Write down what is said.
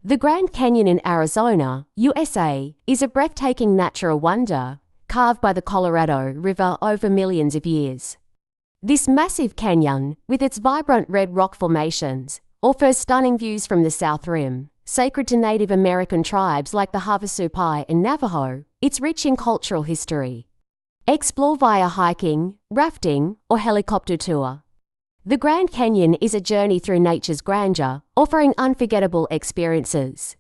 The Grand Canyon in Arizona, USA, is a breathtaking natural wonder, carved by the Colorado River over millions of years. This massive canyon, with its vibrant red rock formations, offers stunning views from the South Rim, sacred to Native American tribes like the Havasupai and Navajo. It's rich in cultural history. Explore via hiking, rafting, or helicopter tour. The Grand Canyon is a journey through nature's grandeur, offering unforgettable experiences.